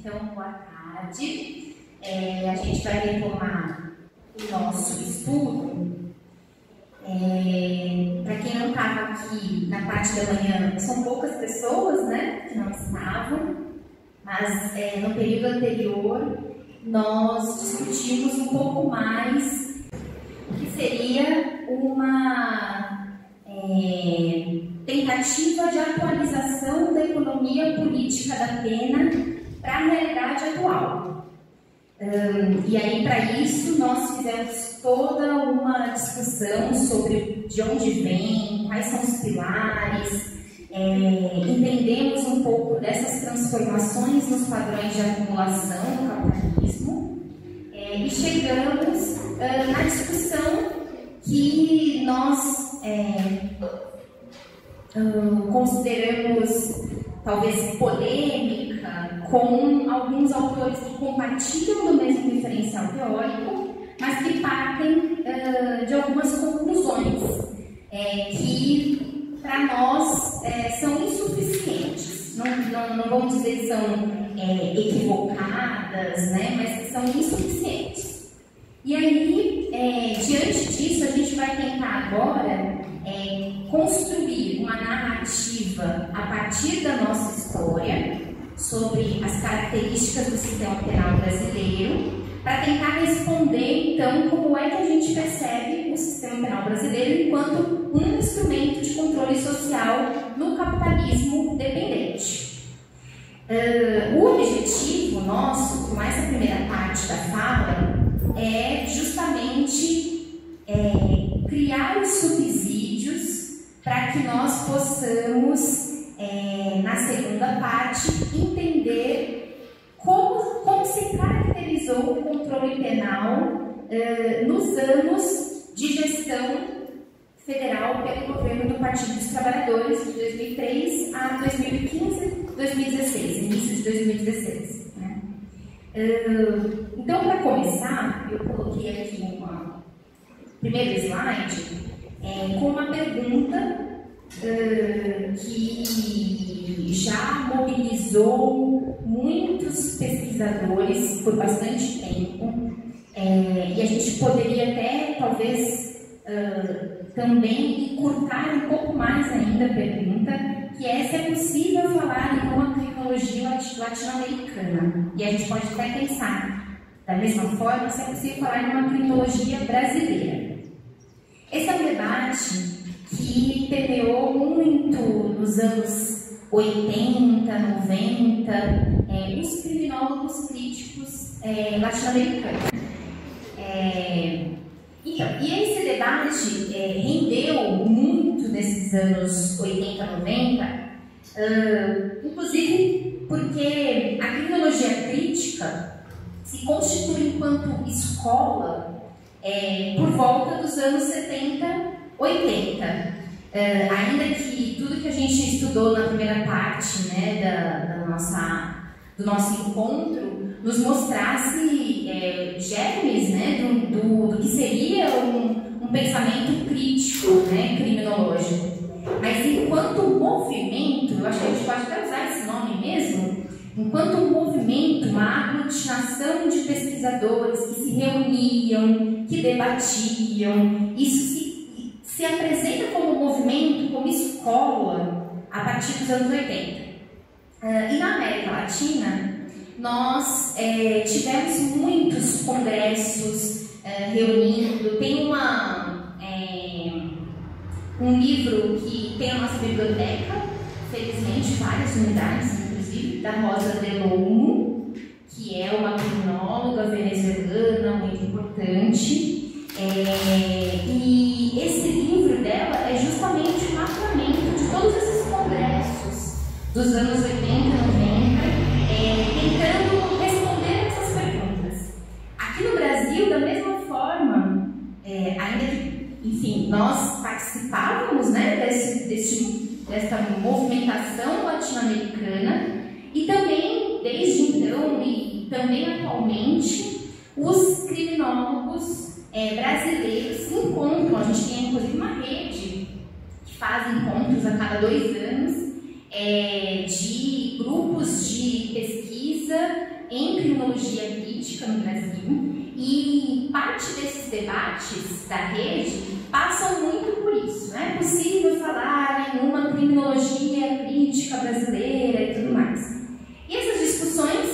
Então, boa tarde. A gente vai retomar o nosso estudo. Para quem não estava aqui na parte da manhã, são poucas pessoas, né, que não estavam, mas no período anterior nós discutimos um pouco mais o que seria uma tentativa de atualização da economia política da pena para a realidade atual. E aí, para isso, nós fizemos toda uma discussão sobre de onde vem, quais são os pilares, entendemos um pouco dessas transformações nos padrões de acumulação do capitalismo e chegamos na discussão que nós consideramos talvez polêmica, com alguns autores que compartilham do mesmo referencial teórico, mas que partem de algumas conclusões que, para nós, são insuficientes. Não vamos dizer que são equivocadas, né, mas que são insuficientes. E aí, diante disso, a gente vai tentar agora construir uma narrativa a partir da nossa história sobre as características do sistema penal brasileiro, para tentar responder, então, como é que a gente percebe o sistema penal brasileiro enquanto um instrumento de controle social no capitalismo dependente. O objetivo nosso, com essa primeira parte da fala, é justamente criar os subsídios para que nós possamos, na segunda parte, entender como se caracterizou o controle penal nos anos de gestão federal pelo governo do Partido dos Trabalhadores, de 2003 a 2015, 2016, início de 2016. Né? Então, para começar, eu coloquei aqui um primeiro slide com uma pergunta que já mobilizou muitos pesquisadores por bastante tempo, e a gente poderia até, talvez, também encurtar um pouco mais ainda a pergunta, que é se é possível falar em uma tecnologia latino-americana. E a gente pode até pensar, da mesma forma, se é possível falar em uma tecnologia brasileira. Esse é um debate que permeou muito nos anos 80, 90, os criminólogos críticos latino-americanos. Então, e esse debate rendeu muito nesses anos 80, 90, inclusive porque a criminologia crítica se constitui enquanto escola por volta dos anos 70, 80. Ainda que tudo que a gente estudou na primeira parte, né, do nosso encontro nos mostrasse germes, né, do que seria um pensamento crítico, né, criminológico. Mas enquanto movimento, eu acho que a gente pode até usar esse nome mesmo, enquanto um movimento, uma aglutinação de pesquisadores que se reuniam, que debatiam, isso se apresenta como movimento, como escola, a partir dos anos 80. E na América Latina, nós tivemos muitos congressos reunindo. Tem um livro que tem na nossa biblioteca, felizmente várias unidades, inclusive, da Rosa Delolmo, que é uma criminóloga venezuelana muito importante. E esse livro dela é justamente um mapeamento de todos esses congressos dos anos 80 e 90, tentando responder essas perguntas. Aqui no Brasil, da mesma forma, ainda que, enfim, nós participávamos, né, dessa movimentação latino-americana, e também, desde então e também atualmente, os criminólogos brasileiros se encontram. A gente tem inclusive uma rede que faz encontros a cada 2 anos de grupos de pesquisa em criminologia crítica no Brasil, e parte desses debates da rede passam muito por isso. Não é possível falar em uma criminologia crítica brasileira e tudo mais. E essas discussões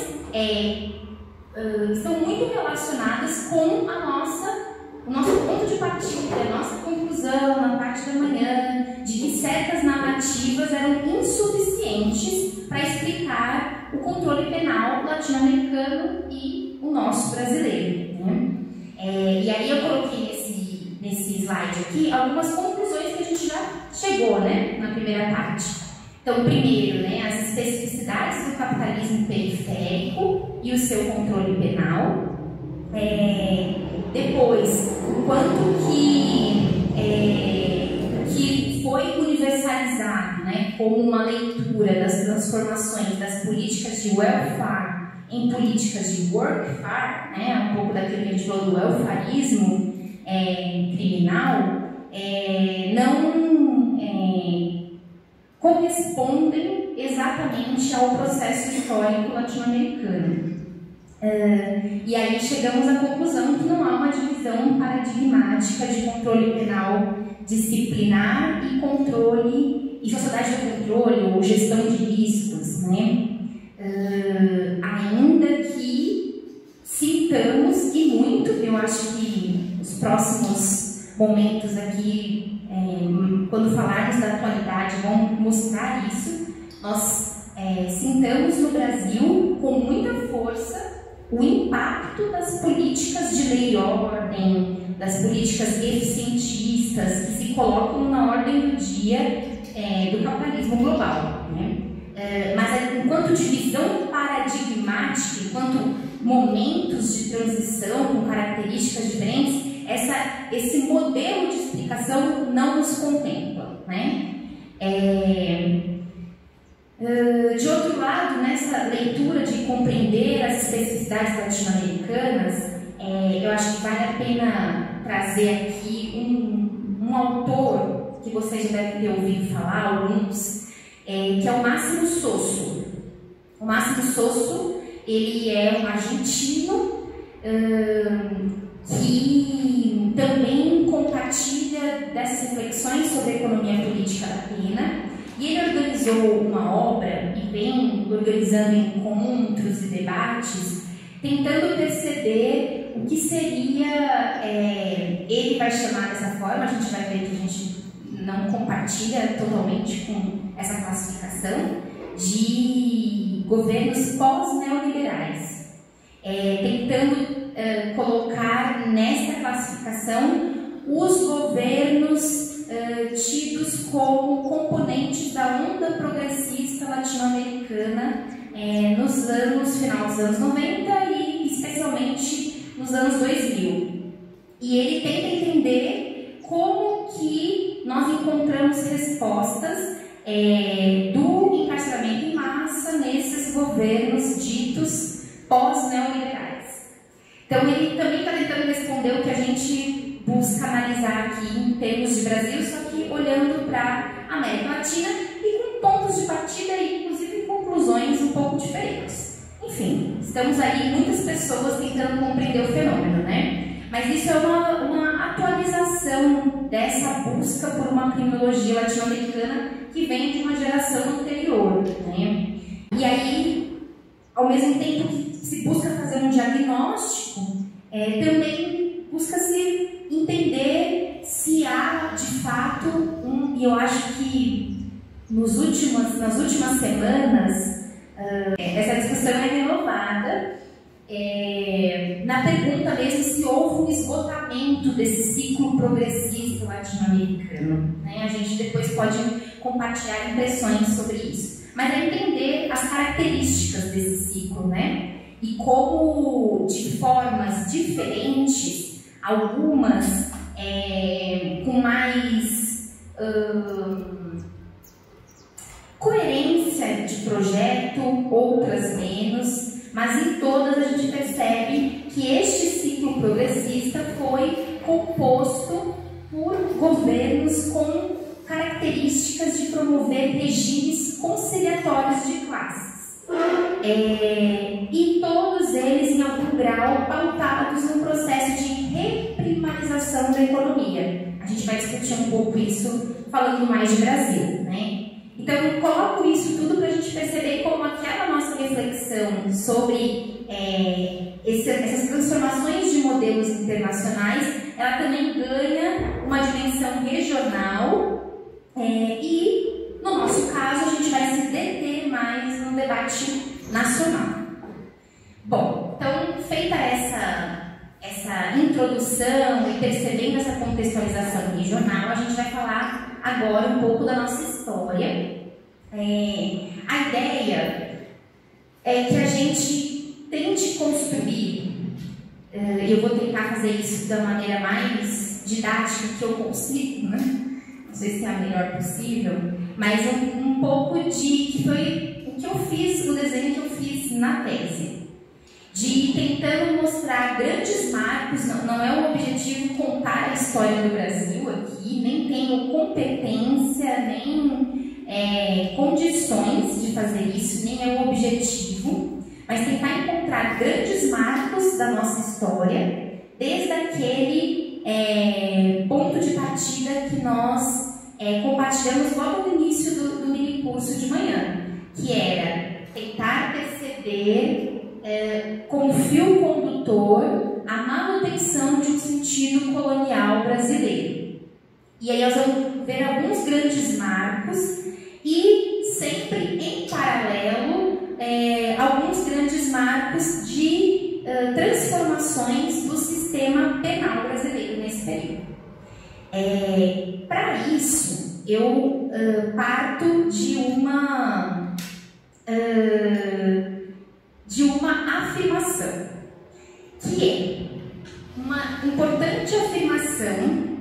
estão muito relacionadas com o nosso ponto de partida, a nossa conclusão na parte da manhã, de que certas narrativas eram insuficientes para explicar o controle penal latino-americano e o nosso brasileiro. Né? E aí eu coloquei nesse slide aqui algumas conclusões que a gente já chegou, né, na primeira parte. Então, primeiro, né, as especificidades do capitalismo periférico e o seu controle penal. Depois, o quanto que foi universalizado, né, como uma leitura das transformações das políticas de welfare em políticas de workfare, né, um pouco daquilo que a gente falou do welfarismo criminal, não correspondem exatamente ao processo histórico latino-americano. E aí chegamos à conclusão que não há uma divisão paradigmática de controle penal disciplinar e controle, e sociedade do controle ou gestão de riscos, né? Ainda que citamos, e muito, eu acho que os próximos momentos aqui, quando falarmos da atualidade, vão mostrar isso. Nós citamos no Brasil com muita força o impacto das políticas de lei e ordem, das políticas eficientistas que se colocam na ordem do dia do capitalismo global, né? Mas enquanto divisão paradigmática, enquanto momentos de transição com características diferentes, esse modelo de explicação não nos contempla, né? De outro lado, nessa leitura de compreender as especificidades latino-americanas, eu acho que vale a pena trazer aqui um autor que vocês já devem ter ouvido falar, alguns, que é o Máximo Sosso. O Máximo Sosso, ele é um argentino que também compartilha dessas reflexões sobre a economia política da pena. E ele organizou uma obra e vem organizando encontros e debates, tentando perceber o que seria, ele vai chamar dessa forma, a gente vai ver que a gente não compartilha totalmente com essa classificação, de governos pós-neoliberais, tentando colocar nesta classificação os governos tidos como componentes da onda progressista latino-americana nos final dos anos 90 e especialmente nos anos 2000. E ele tenta entender como que nós encontramos respostas do encarceramento em massa nesses governos ditos pós-neoliberais. Então ele também está tentando responder o que a gente busca analisar aqui em termos de Brasil, só que olhando para a América Latina e com pontos de partida e inclusive conclusões um pouco diferentes. Enfim, estamos aí muitas pessoas tentando compreender o fenômeno, né? Mas isso é uma atualização dessa busca por uma criminologia latino-americana que vem de uma geração anterior, né? E aí, ao mesmo tempo que se busca fazer um diagnóstico, também busca-se entender se há, de fato, e eu acho que nas últimas semanas, essa discussão é renovada, na pergunta mesmo se houve um esgotamento desse ciclo progressista latino-americano, né? A gente depois pode compartilhar impressões sobre isso. Mas é entender as características desse ciclo, né? E como, de formas diferentes, algumas com mais coerência de projeto, outras menos, mas em todas a gente percebe que este ciclo progressista foi composto por governos com características de promover regimes conciliatórios de classes. E todos em algum grau, pautados num processo de reprimarização da economia. A gente vai discutir um pouco isso falando mais de Brasil, né? Então, eu coloco isso tudo para a gente perceber como aquela nossa reflexão sobre essas transformações de modelos internacionais, ela também ganha uma dimensão regional e, no nosso caso, a gente vai se deter mais no debate nacional. Bom, então, feita essa introdução e percebendo essa contextualização regional, a gente vai falar agora um pouco da nossa história. A ideia é que a gente tente construir, eu vou tentar fazer isso da maneira mais didática que eu consigo, né? Não sei se é a melhor possível, mas um pouco que foi o que eu fiz, o desenho que eu fiz na tese. De tentando mostrar grandes marcos, não é o objetivo contar a história do Brasil aqui, nem tenho competência, nem condições de fazer isso, nem é o objetivo, mas tentar encontrar grandes marcos da nossa história, desde aquele ponto de partida que nós compartilhamos logo no início do mini curso de manhã, que era tentar perceber como fio condutor a manutenção de um sentido colonial brasileiro. E aí nós vamos ver alguns grandes marcos e sempre em paralelo alguns grandes marcos de transformações do sistema penal brasileiro nesse período. Para isso, eu parto de uma afirmação, que é uma importante afirmação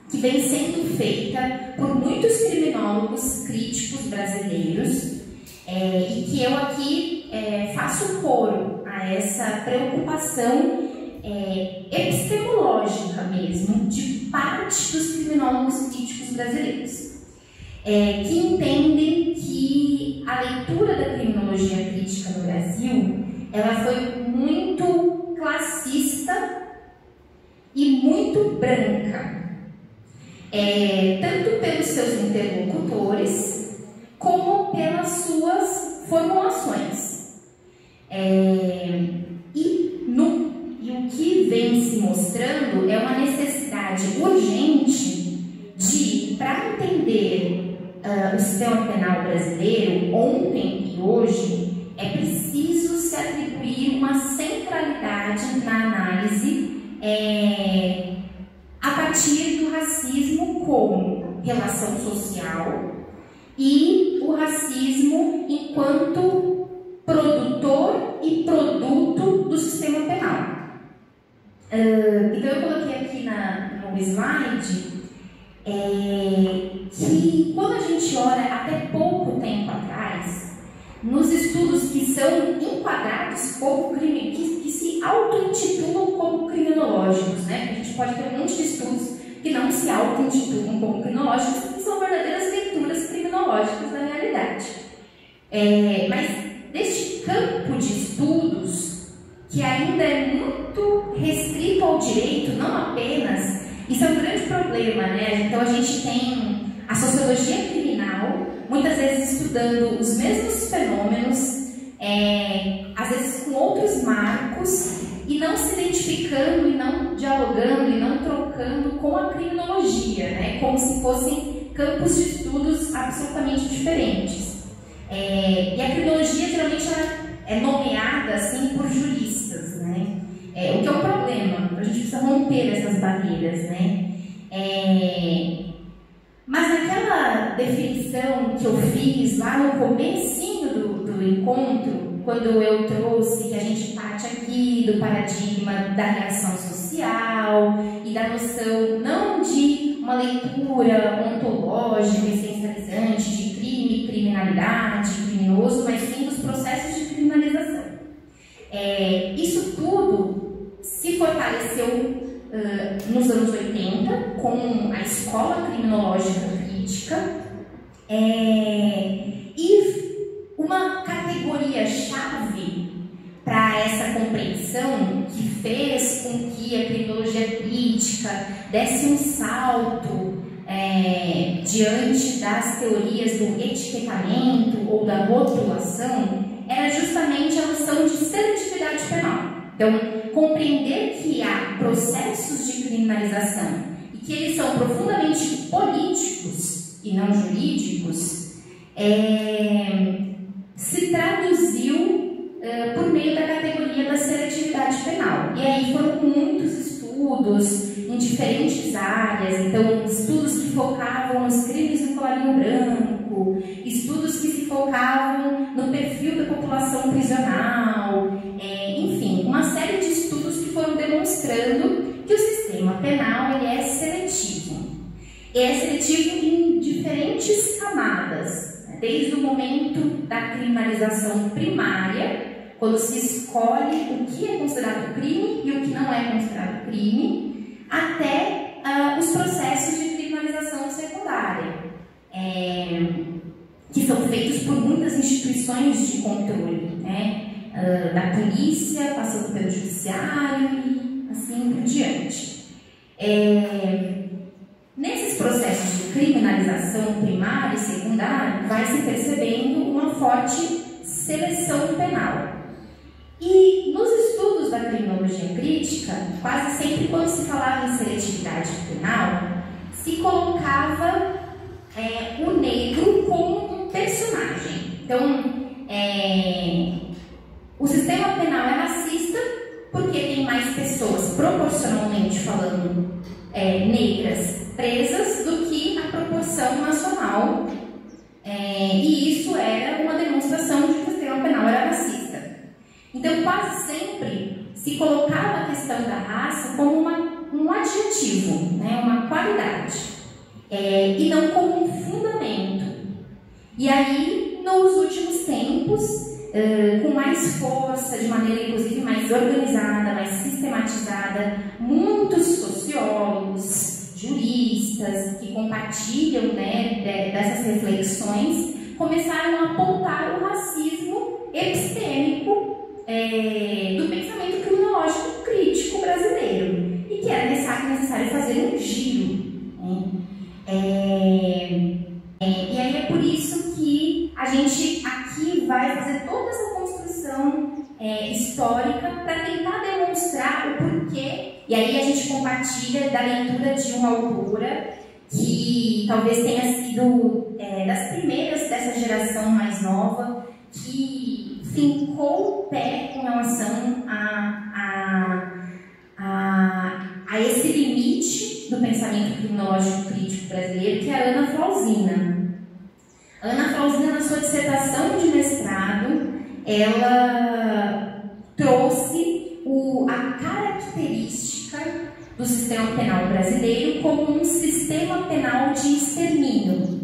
que vem sendo feita por muitos criminólogos críticos brasileiros e que eu aqui faço coro a essa preocupação epistemológica mesmo de parte dos criminólogos críticos brasileiros, que entendem que a leitura da criminologia crítica no Brasil ela foi muito classista e muito branca, tanto pelos seus interlocutores como pelas suas formulações. E o que vem se mostrando é uma necessidade urgente de, para entender o sistema penal brasileiro, ontem e hoje, é preciso se atribuir uma centralidade na análise a partir do racismo como relação social e o racismo enquanto produtor e produto do sistema penal. Então eu coloquei aqui no slide que quando a gente olha até pouco tempo atrás, nos estudos que são enquadrados como crime, que se auto-intitulam como criminológicos, né? A gente pode ter um monte de estudos que não se auto-intitulam como criminológicos, que são verdadeiras leituras criminológicas da realidade. Mas deste campo de estudos, que ainda é muito restrito ao direito, não apenas, isso é um grande problema, né? Então a gente tem a sociologia criminal, muitas vezes estudando os mesmos fenômenos, às vezes com outros marcos, e não se identificando, e não dialogando, e não trocando com a criminologia, né? Como se fossem campos de estudos absolutamente diferentes. E a criminologia geralmente é nomeada assim por juristas, né? O que é um problema, a gente precisa romper essas barreiras, né? Mas naquela definição que eu fiz lá no comecinho do encontro, quando eu trouxe que a gente parte aqui do paradigma da reação social e da noção não de uma leitura ontológica, essencializante de crime, criminalidade, criminoso, mas sim dos processos de criminalização. Isso tudo se fortaleceu nos anos 80 com a escola criminológica crítica e uma categoria-chave para essa compreensão que fez com que a criminologia crítica desse um salto diante das teorias do etiquetamento ou da rotulação era justamente a noção de seletividade penal. Então, compreender que há processos de criminalização e que eles são profundamente políticos e não jurídicos se traduziu por meio da categoria da seletividade penal. E aí foram muitos estudos em diferentes áreas, então estudos que focavam nos crimes no colarinho branco, estudos que se focavam no perfil da população prisional, enfim, uma série de estudos que foram demonstrando que o sistema penal ele é seletivo. E é seletivo em diferentes camadas, desde o momento da criminalização primária, quando se escolhe o que é considerado crime e o que não é considerado crime, até os processos de criminalização secundária, que são feitos por muitas instituições de controle, da polícia, passando pelo judiciário e assim por diante. Nesses processos de criminalização primária e secundária, vai se percebendo uma forte seleção penal. E nos estudos da criminologia crítica, quase sempre quando se falava em seletividade penal, se colocava o negro como um personagem. Então, o sistema penal é racista porque tem mais pessoas, proporcionalmente falando, negras presas do que a proporção nacional. E isso era uma demonstração de que o sistema penal era racista. Então, quase sempre se colocava a questão da raça como um adjetivo, uma qualidade, e não como um fundamento. E aí, nos últimos tempos, com mais força, de maneira inclusive mais organizada, mais sistematizada, muitos sociólogos, juristas que compartilham dessas reflexões começaram a apontar o racismo epistêmico do pensamento criminológico crítico brasileiro e que era necessário fazer um giro. E aí é por isso que a gente aqui vai fazer toda essa construção histórica para tentar demonstrar o porquê. E aí a gente compartilha da leitura de uma autora que talvez tenha sido das primeiras dessa geração mais nova que fincou o pé com relação a esse limite do pensamento criminológico crítico brasileiro, que é a Ana Flausina. A Ana Flausina, na sua dissertação de mestrado, ela trouxe a característica do sistema penal brasileiro como um sistema penal de extermínio.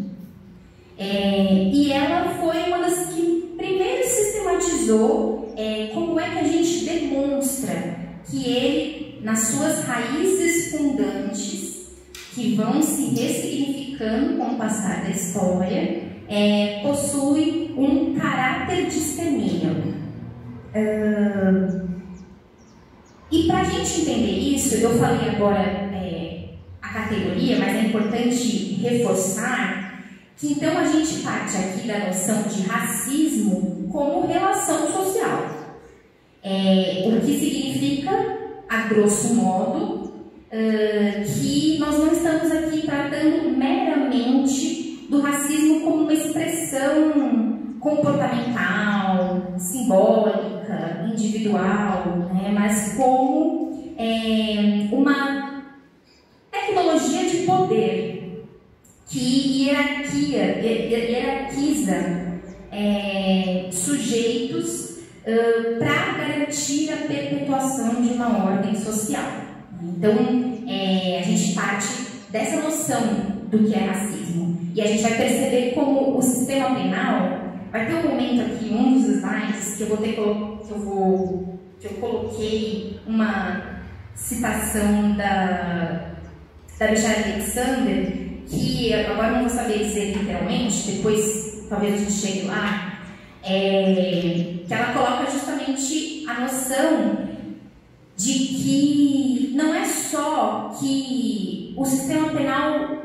E ela foi uma das que primeiro sistematizou como é que a gente demonstra que ele, nas suas raízes fundantes, que vão se ressignificando com o passar da história, possui um caráter de extermínio. E para a gente entender isso, eu falei agora a categoria, mas é importante reforçar que então a gente parte aqui da noção de racismo como relação social. O que significa, a grosso modo, que nós não estamos aqui tratando meramente do racismo como uma expressão comportamental, simbólica, individual, mas como uma tecnologia de poder que hierarquiza sujeitos para garantir a perpetuação de uma ordem social. Então, a gente parte dessa noção do que é racismo. E a gente vai perceber como o sistema penal vai ter um momento aqui, um dos slides, que eu coloquei uma citação da Michelle Alexander, que agora não vou saber dizer literalmente, depois talvez a gente chegue lá, que ela coloca justamente a de que não é só que o sistema penal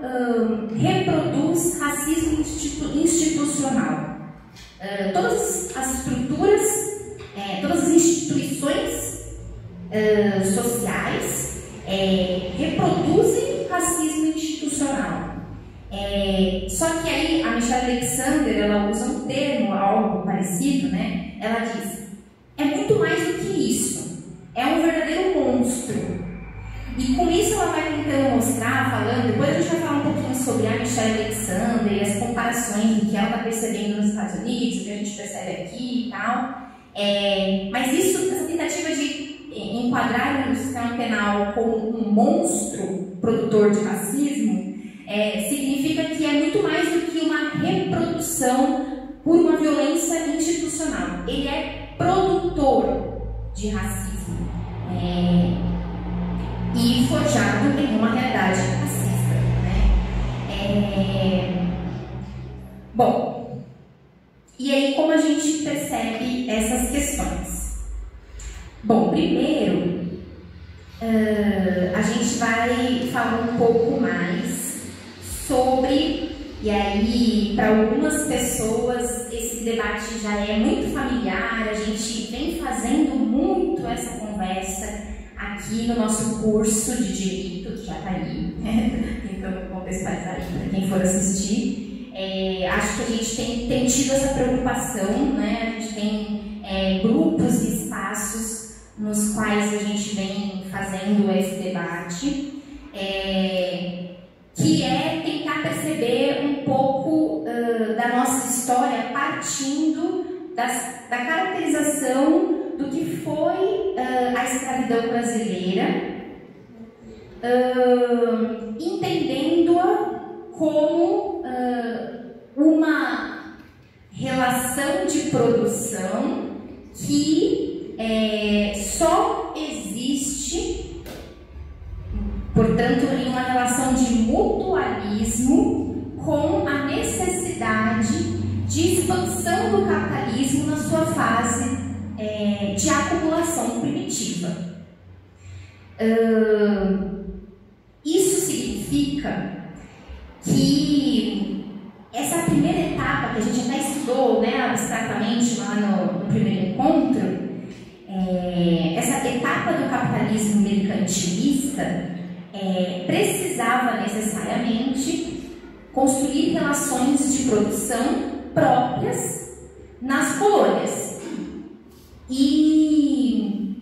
reproduz racismo institucional. Todas as estruturas, todas as instituições sociais reproduzem racismo institucional. Só que aí a Michelle Alexander, ela usa um termo, algo parecido, né? Ela diz, é muito mais do que isso, é um verdadeiro monstro. E com isso ela vai tentando mostrar, falando, depois a gente vai falar um pouquinho sobre a Michelle Alexander e as comparações do que ela está percebendo nos Estados Unidos, o que a gente percebe aqui e tal. Mas isso, essa tentativa de enquadrar o sistema penal como um monstro produtor de racismo, significa que é muito mais do que uma reprodução por uma violência institucional. Ele é produtor de racismo e forjado em uma realidade racista, né? Bom, e aí como a gente percebe essas questões? Bom, primeiro a gente vai falar um pouco mais sobre, e aí para algumas pessoas esse debate já é muito familiar, a gente vem fazendo muito essa conversa aqui no nosso curso de Direito, que já está aí, então vou contextualizar aí para quem for assistir. Acho que a gente tem tido essa preocupação, né? A gente tem grupos e espaços nos quais a gente vem fazendo esse debate, que é tentar perceber um pouco da nossa história partindo da caracterização do que foi a escravidão brasileira, entendendo-a como uma relação de produção que só existe, portanto, em uma relação de mutualismo com a necessidade de expansão do capitalismo na sua fase de acumulação primitiva. Isso significa que essa primeira etapa que a gente até estudou, né, abstratamente lá no primeiro encontro, essa etapa do capitalismo mercantilista precisava necessariamente construir relações de produção próprias nas colônias. E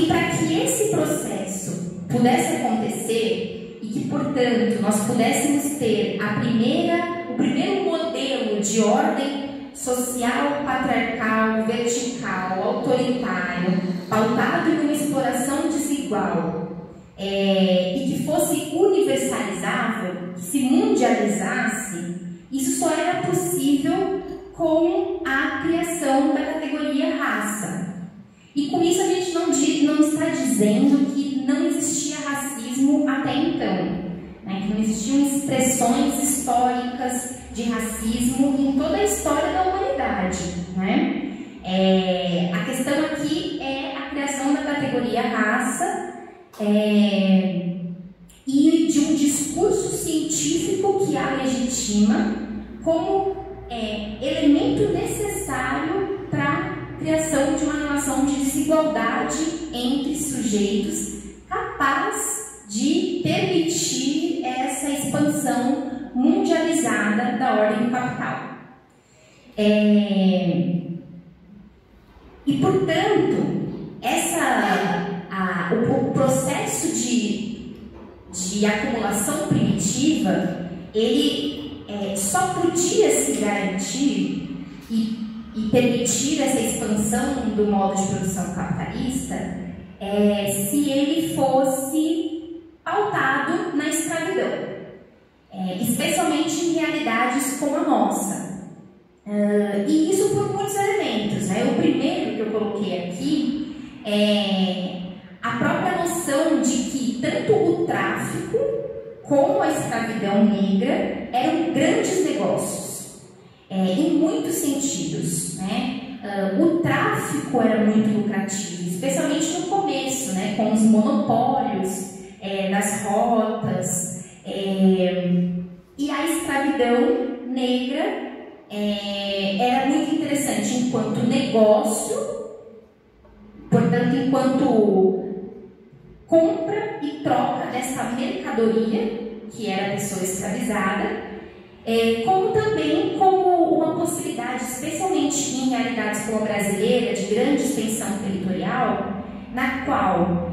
para que esse processo pudesse acontecer e que, portanto, nós pudéssemos ter o primeiro modelo de ordem social, patriarcal, vertical, autoritário, pautado em uma exploração desigual, e que fosse universalizável, que se mundializasse, isso só era possível com a criação da categoria raça. E com isso a gente não está dizendo que não existia racismo até então, né? Que não existiam expressões históricas de racismo em toda a história da humanidade, né? A questão aqui é a criação da categoria raça e de um discurso científico que a legitima como elemento necessário para a criação de uma relação de desigualdade entre sujeitos capaz de permitir essa expansão mundializada da ordem do capital. E, portanto, o processo de acumulação primitiva, ele só podia se garantir e permitir essa expansão do modo de produção capitalista se ele fosse pautado na escravidão, especialmente em realidades como a nossa. E isso por muitos elementos, né? O primeiro que eu coloquei aqui é a própria noção de que tanto o tráfico como a escravidão negra eram grandes negócios, em muitos sentidos, né? O tráfico tráfico era muito lucrativo, especialmente no começo, né, com os monopólios das rotas, e a escravidão negra era muito interessante enquanto negócio, portanto, enquanto compra e troca dessa mercadoria, que era a pessoa escravizada, como também como uma possibilidade, especialmente em realidades como a brasileira, de grande extensão territorial, na qual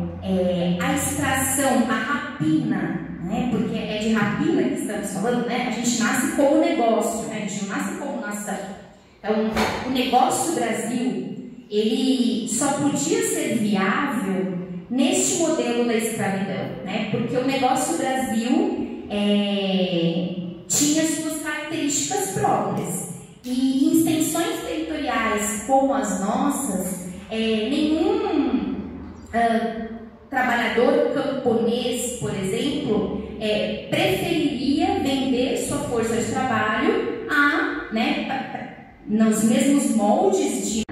a extração, a rapina, né, porque é de rapina que estamos falando, né, a gente nasce como negócio, né, a gente não nasce como nação. Então, o negócio Brasil, ele só podia ser viável neste modelo da escravidão, né, porque o negócio Brasil tinha suas características próprias. E em extensões territoriais como as nossas, nenhum trabalhador camponês, por exemplo, preferiria vender sua força de trabalho nos mesmos moldes de...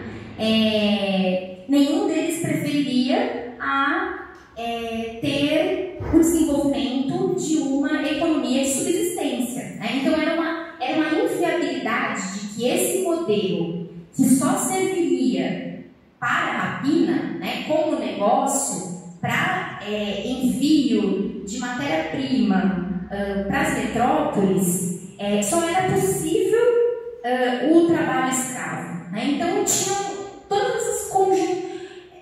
nenhum deles preferiria ter o desenvolvimento de uma economia de subsistência, né? Então era uma inviabilidade de que esse modelo, que só serviria para a rapina, né, como negócio, para envio de matéria-prima para as metrópoles, só era possível o trabalho escravo, né? Então tinham todas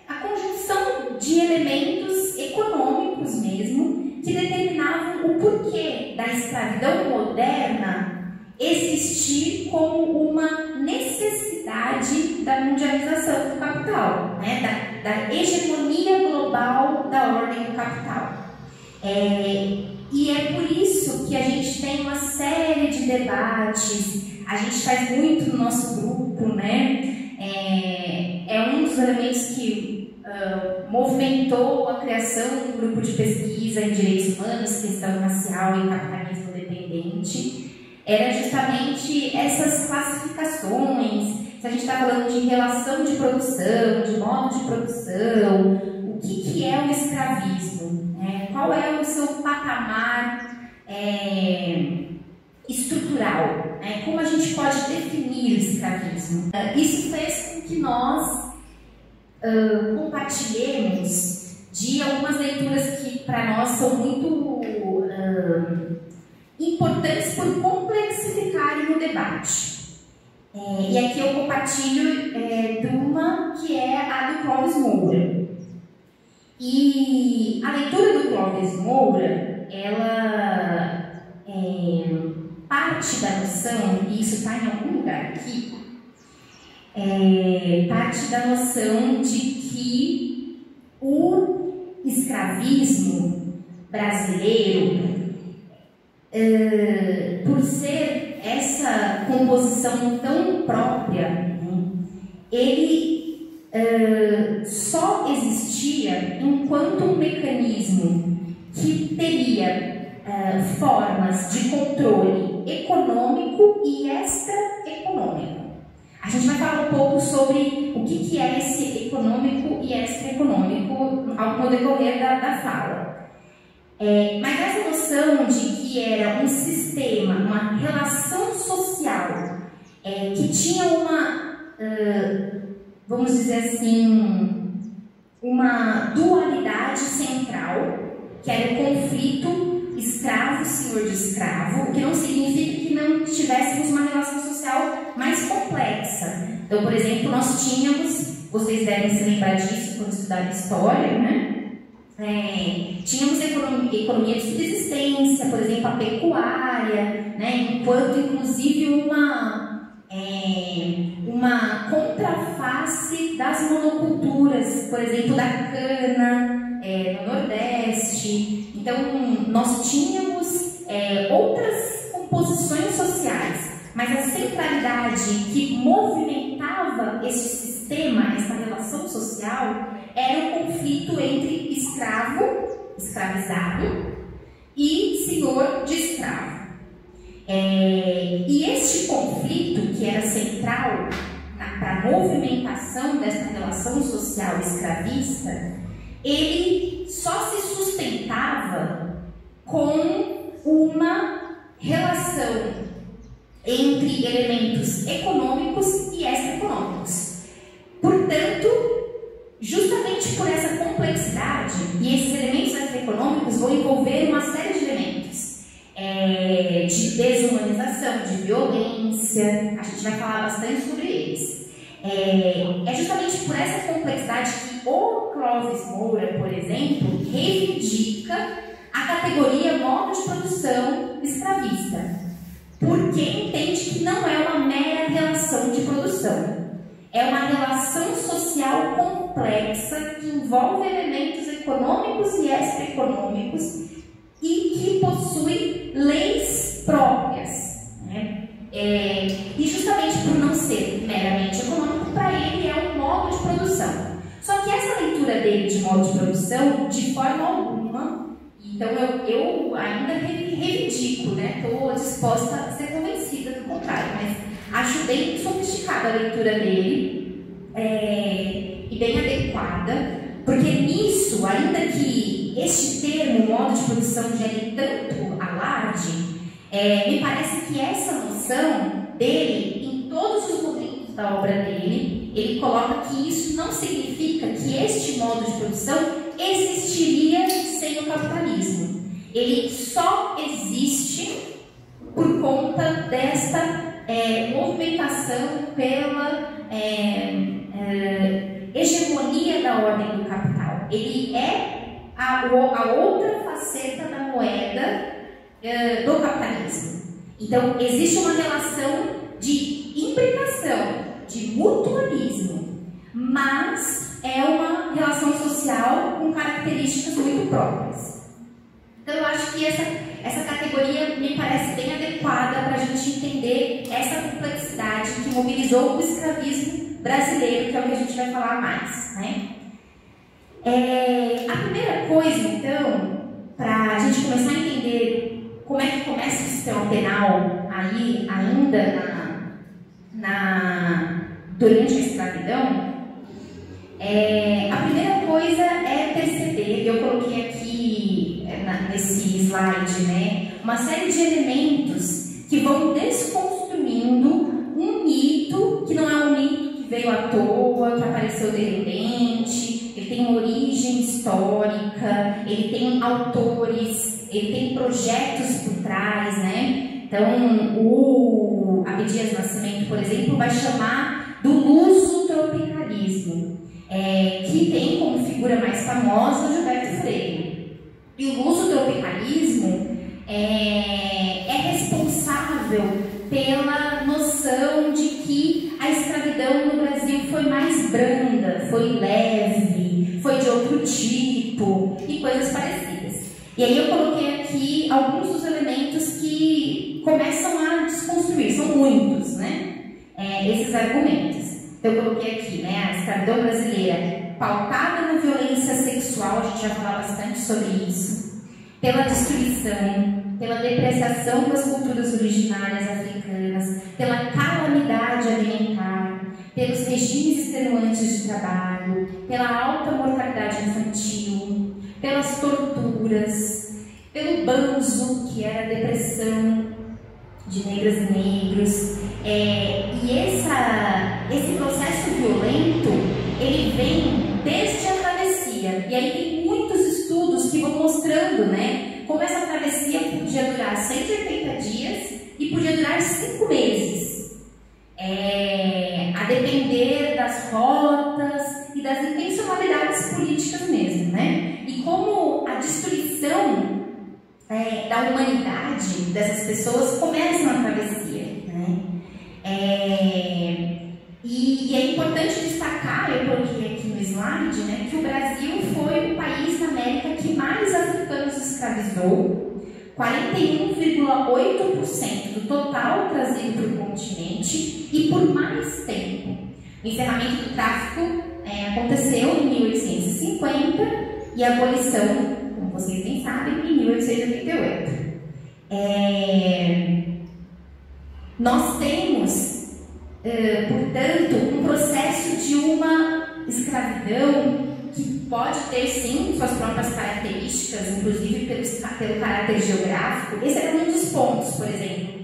a conjunção de elementos econômicos mesmo que determinavam o porquê da escravidão moderna existir como uma necessidade da mundialização do capital, né? da hegemonia global da ordem do capital. E é por isso que a gente tem uma série de debates, a gente faz muito no nosso grupo, né? É um dos elementos que movimentou a criação do grupo de pesquisa em direitos humanos, questão racial e capitalismo dependente. Era justamente essas classificações, se a gente está falando de relação de produção, de modo de produção, o que é o escravismo, qual é o seu patamar estrutural, como a gente pode definir o escravismo. Isso fez com que nós compartilhemos de algumas leituras que para nós são muito importantes por complexificarem o debate. E aqui eu compartilho de uma que é a do Clóvis Moura. E a leitura do Clóvis Moura, ela parte da noção, e isso está em algum lugar aqui, parte da noção de que o escravismo brasileiro, por ser essa composição tão própria, ele só existia enquanto um mecanismo que teria formas de controle econômico e extra-econômico. A gente vai falar um pouco sobre o que é esse econômico e extra-econômico no decorrer da fala. Mas essa noção de que era um sistema, uma relação social que tinha vamos dizer assim, uma dualidade central, que era o conflito escravo-senhor de escravo, o que não significa que não tivéssemos uma relação social mais complexa. Então, por exemplo, nós tínhamos, vocês devem se lembrar disso quando estudaram história, né? Tínhamos economia de subsistência, por exemplo, a pecuária, né? Enquanto inclusive uma contraface das monoculturas, por exemplo, da cana no Nordeste. Então, nós tínhamos outras composições sociais, mas a centralidade que movimentava esse sistema, essa relação social, era o conflito entre escravo, escravizado, e senhor de escravo. E este conflito, que era central para a movimentação dessa social escravista, ele só se sustentava com uma relação entre elementos econômicos e extra-econômicos. Portanto, justamente por essa complexidade, e esses elementos extra-econômicos vão envolver uma série de elementos de desumanização, de violência, a gente vai falar bastante sobre eles. É justamente por essa complexidade que o Clóvis Moura, por exemplo, reivindica a categoria modo de produção escravista, porque entende que não é uma mera relação de produção, é uma relação social complexa que envolve elementos econômicos e extra-econômicos e que possui leis próprias, né? E justamente por não ser meramente econômico, para ele é um modo de produção. Só que essa leitura dele de modo de produção, de forma alguma, então eu ainda reivindico, né? Estou disposta a ser convencida do contrário, mas acho bem sofisticada a leitura dele e bem adequada, porque nisso, ainda que este termo, modo de produção, gere tanto alarde, me parece que essa noção dele, em todos os momentos da obra dele, ele coloca que isso não significa que este modo de produção existiria sem o capitalismo. Ele só existe por conta desta movimentação pela hegemonia da ordem do capital. Ele é a outra faceta da moeda do capitalismo. Então, existe uma relação de imbricação, de mutualismo, mas é uma relação social com características muito próprias. Então, eu acho que essa categoria me parece bem adequada para a gente entender essa complexidade que mobilizou o escravismo brasileiro, que é o que a gente vai falar mais, né? A primeira coisa, então, para a gente começar a entender como é que começa o sistema penal aí, ainda durante a escravidão, a primeira coisa é perceber, eu coloquei aqui nesse slide, né, uma série de elementos que vão desconstruindo um mito, que não é um mito que veio à toa, que apareceu de repente, ele tem uma origem histórica, ele tem autores, ele tem projetos por trás, né? Então, o Abdias Nascimento, por exemplo, vai chamar do luso-tropicalismo, que tem como figura mais famosa o Gilberto Freire. E o luso-tropicalismo é responsável pela noção de que a escravidão no Brasil foi mais branda, foi leve, foi de outro tipo e coisas parecidas. E aí eu coloquei aqui alguns dos elementos que começam a desconstruir, são muitos, né? Esses argumentos. Então eu coloquei aqui, né, a escravidão brasileira pautada na violência sexual, a gente já falou bastante sobre isso, pela destruição, pela depreciação das culturas originárias africanas, pela calamidade alimentar, pelos regimes extenuantes de trabalho, pela alta mortalidade infantil, pelas torturas, pelo banzo, que era a depressão de negras e negros. Esse processo violento, ele vem desde a travessia. E aí tem muitos estudos que vão mostrando, né, como essa travessia podia durar 180 dias e podia durar 5 meses. A depender das rotas e das intencionalidades políticas mesmo, né? E como a destruição da humanidade dessas pessoas começa na travessia, né? E é importante destacar, eu coloquei aqui no slide, né, que o Brasil foi o país na América que mais africanos escravizou, 41,8% do total trazido para o continente e por mais tempo. O encerramento do tráfico aconteceu em 1850 e a abolição, como vocês bem sabem, em 1888. Nós temos, portanto, um processo de uma escravidão que pode ter sim suas próprias características, inclusive pelo caráter geográfico. Esse era um dos pontos, por exemplo.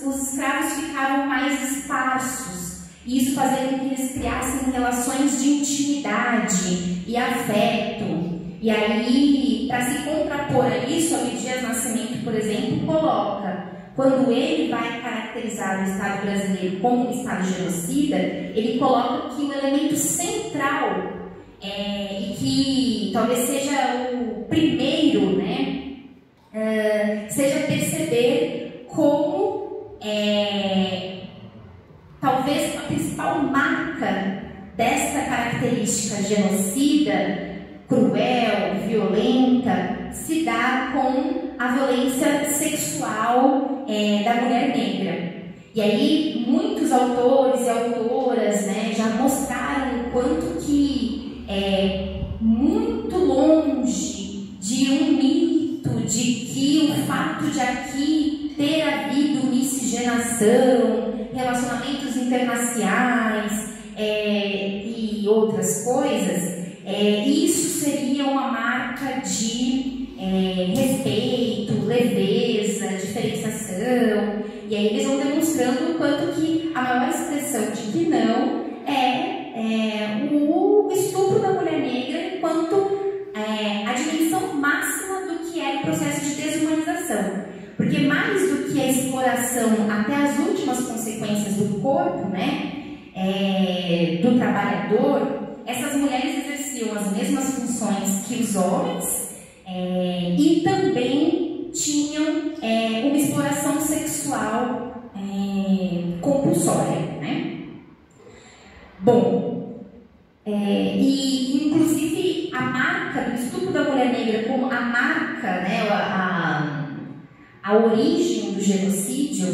Os escravos ficavam mais esparsos, e isso fazia com que eles criassem relações de intimidade e afeto. E aí, para se contrapor a isso, Abdias Nascimento, por exemplo, coloca, quando ele vai caracterizar o Estado brasileiro como um Estado genocida, ele coloca que o elemento central, e que talvez seja o primeiro, né, seja perceber como talvez a principal marca dessa característica genocida, cruel, violenta, se dá com a violência sexual da mulher negra. E aí muitos autores e autoras, né, já mostraram o quanto que muito longe de um mito de que o fato de aqui ter havido miscigenação, relacionamentos interraciais e outras coisas, isso seria uma marca de respeito, leveza, diferenciação. E aí eles vão demonstrando o quanto que a maior expressão de que não é o estupro da mulher negra enquanto a dimensão máxima do que é o processo de desumanização. Porque mais do que a exploração até as últimas consequências do corpo, né, do trabalhador, essas mulheres exerciam as mesmas funções que os homens e também tinham uma exploração sexual compulsória, né? Bom, e inclusive a marca do estupro da mulher negra como a marca, né, a origem do genocídio,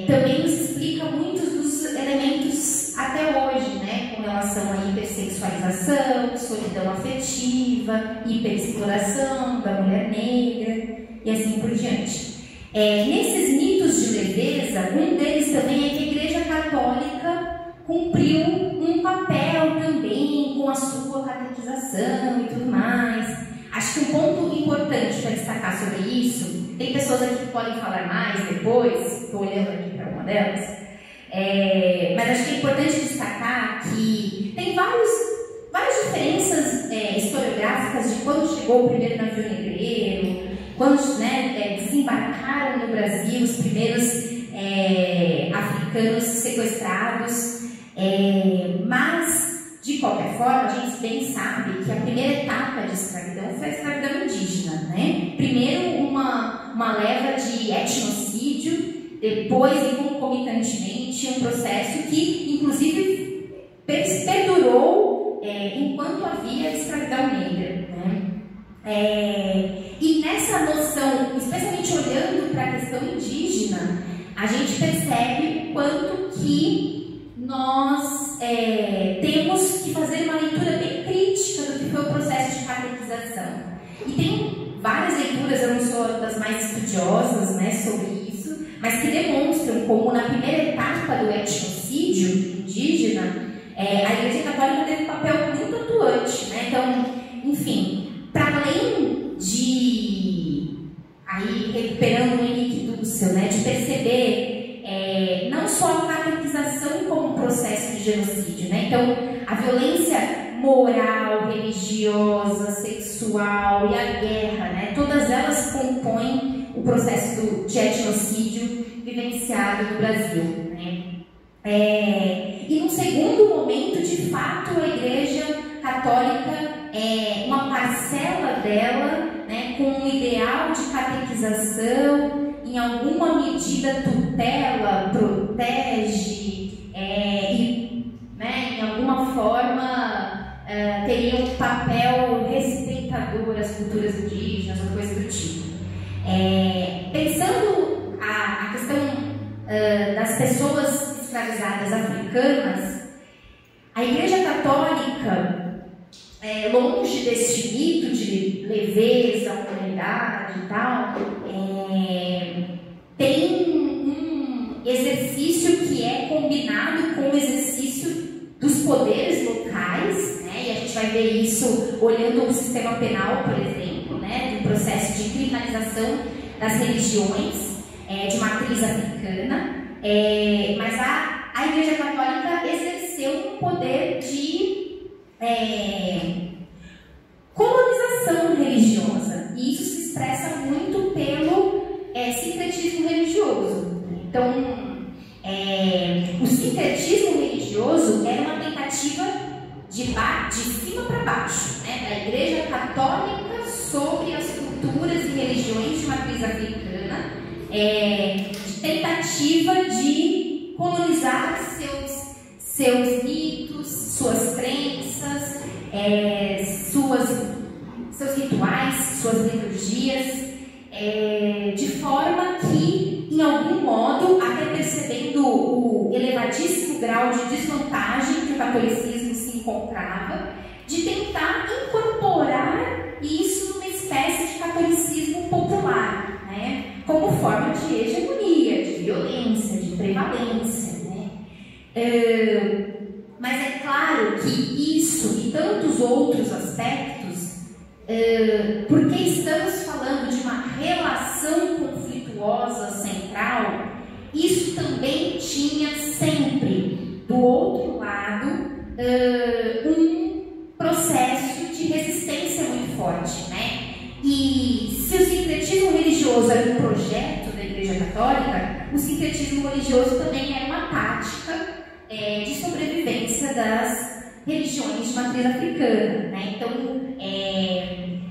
também nos explica muitos dos elementos até hoje, né, com relação à hipersexualização, solidão afetiva, hiperexploração da mulher negra e assim por diante. Nesses mitos de leveza, um deles também é que a Igreja Católica cumpriu um papel também com a sua catequização e tudo mais. Acho que um ponto importante para destacar sobre isso, tem pessoas aqui que podem falar mais depois, estou olhando aqui para uma delas, mas acho que é importante destacar que tem várias diferenças historiográficas de quando chegou o primeiro navio negreiro, quando, né, desembarcaram no Brasil os primeiros africanos sequestrados, mas de qualquer forma, a gente bem sabe que a primeira etapa de escravidão foi a escravidão indígena, né? Primeiro uma leva de etnocídio, depois e concomitantemente um processo que inclusive perdurou enquanto havia escravidão negra, né? E nessa noção, especialmente olhando para a questão indígena, a gente percebe quanto que nós temos que fazer uma leitura bem crítica do que foi o processo de catequização. E tem várias leituras, eu não sou das mais estudiosas, né, sobre isso, mas que demonstram como na primeira etapa do etnocídio indígena, a Igreja Católica teve um papel muito atuante, né? Então, enfim, para além de, aí recuperando o Henrique Dussel, né, de perceber não só a catequização como um processo de genocídio, né? Então, a violência moral, religiosa, sexual e a guerra, né? Todas elas compõem o processo de etnocídio vivenciado no Brasil, né? E num segundo momento, de fato, a Igreja Católica, uma parcela dela, né, com um ideal de catequização, em alguma medida tutela, protege e, né, em alguma forma teria um papel respeitador às culturas indígenas ou coisa do tipo. Pensando a questão das pessoas escravizadas africanas, a Igreja Católica, longe deste mito de leveza, humanidade e tal, tem um exercício que é combinado com o exercício dos poderes vai ver isso olhando o sistema penal, por exemplo, né, do processo de criminalização das religiões de matriz africana, mas a Igreja Católica exerceu um poder de colonização religiosa, e isso se expressa muito pelo sincretismo religioso. Então, o sincretismo religioso era uma tentativa de cima para baixo, né, da Igreja Católica sobre as culturas e religiões de matriz africana, de tentativa de colonizar seus mitos, suas crenças, seus rituais, suas liturgias, de forma que, em algum modo, até percebendo o elevadíssimo grau de desvantagem que o catolicismo se encontrava, de tentar incorporar isso numa espécie de catolicismo popular, né, como forma de hegemonia, de violência, de prevalência, né? Mas é claro que isso e tantos outros aspectos, porque estamos falando de uma relação conflituosa central, isso também tinha sempre, do outro lado, um processo de resistência muito forte, né? E se o sincretismo religioso era um projeto da Igreja Católica, o sincretismo religioso também era uma tática de sobrevivência das religiões de matriz africana, né? Então,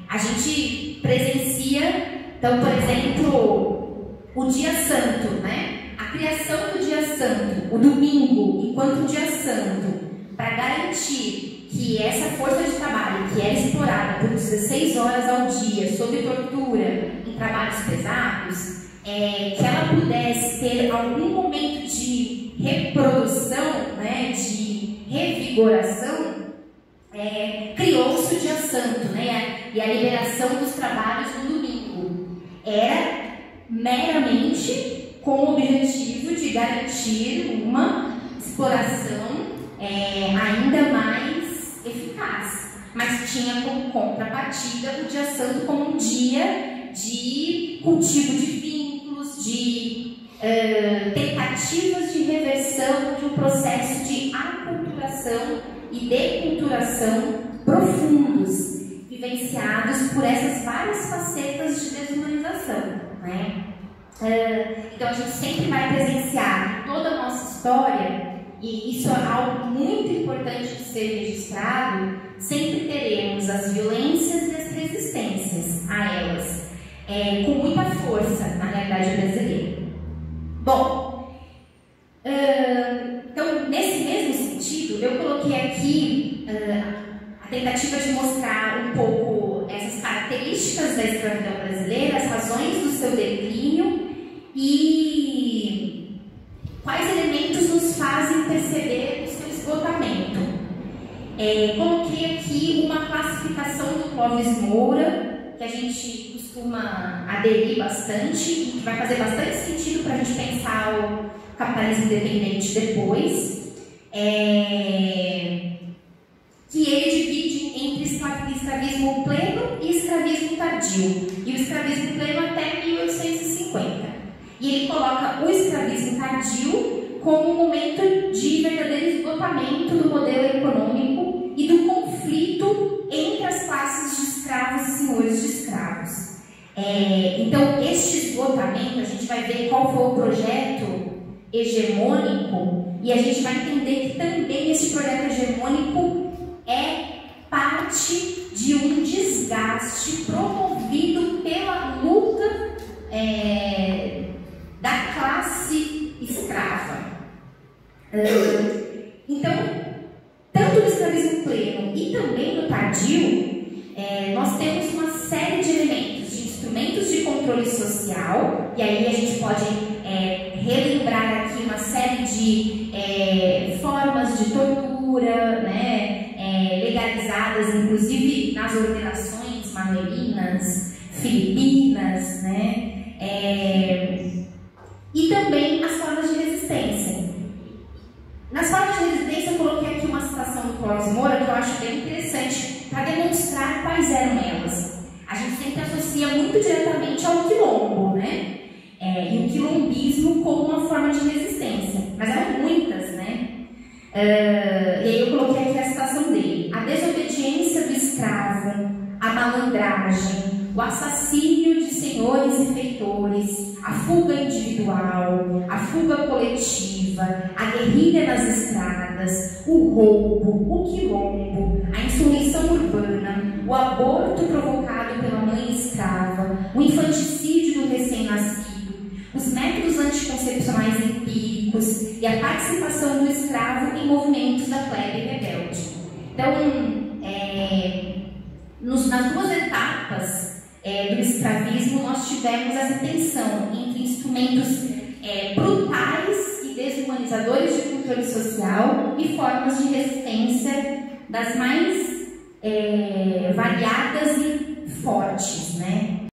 a gente presencia, então, por exemplo, o Dia Santo, né? A criação do Dia Santo, o domingo, enquanto Dia Santo, para garantir que essa força de trabalho que era explorada por 16 horas ao dia, sob tortura, em trabalhos pesados, que ela pudesse ter algum momento de reprodução, né, de revigoração, criou-se o Dia Santo, né, e a liberação dos trabalhos no domingo. Era meramente com o objetivo de garantir uma exploração ainda mais eficaz, mas tinha como contrapartida o Dia Santo como um dia de cultivo de vínculos, de tentativas de reversão de um processo de aculturação e deculturação profundos, vivenciados por essas várias facetas de desumanização, né? Então a gente sempre vai presenciar em toda a nossa história, e isso é algo muito importante de ser registrado, sempre teremos as violências e as resistências a elas, com muita força na realidade brasileira. Bom, então nesse mesmo sentido, eu coloquei aqui a tentativa de mostrar um pouco essas características da escravidão brasileira, as razões do seu declínio e quais elementos nos fazem perceber o seu esgotamento. Coloquei aqui uma classificação do Clóvis Moura, que a gente costuma aderir bastante, e que vai fazer bastante sentido para a gente pensar o capitalismo independente depois, que ele divide entre escravismo pleno e escravismo tardio, e o escravismo pleno até 1850. E ele coloca o escravismo tardio como um momento de verdadeiro esgotamento do modelo econômico e do conflito entre as classes de escravos e senhores de escravos. Então, este esgotamento, a gente vai ver qual foi o projeto hegemônico, e a gente vai entender que também esse projeto hegemônico é parte de um desgaste promovido pela luta da classe escrava. Então, tanto no escravismo pleno e também no tardio, nós temos uma série de elementos, de instrumentos de controle social, e aí a gente pode relembrar aqui uma série de formas de tortura, né, legalizadas inclusive nas ordenações manuelinas, filipinas, né, e também as formas de resistência. Nas formas de resistência eu coloquei aqui uma citação do Clóvis Moura que eu acho bem interessante para demonstrar quais eram elas. A gente sempre associa muito diretamente ao quilombo, né? E o quilombismo como uma forma de resistência, mas eram muitas, né? E aí eu coloquei aqui a citação dele: a desobediência do escravo, a malandragem, o assassínio de senhores e feitores, a fuga individual, a fuga coletiva, a guerrilha nas estradas, o roubo, o quilombo, a insurreição urbana, o aborto provocado pela mãe escrava, o infanticídio do recém-nascido, os métodos anticoncepcionais empíricos e a participação do escravo em movimentos da plebe rebelde. Então, nas duas etapas do escravismo, nós tivemos essa tensão entre instrumentos brutais e desumanizadores de controle social e formas de resistência das mais variadas e fortes, né?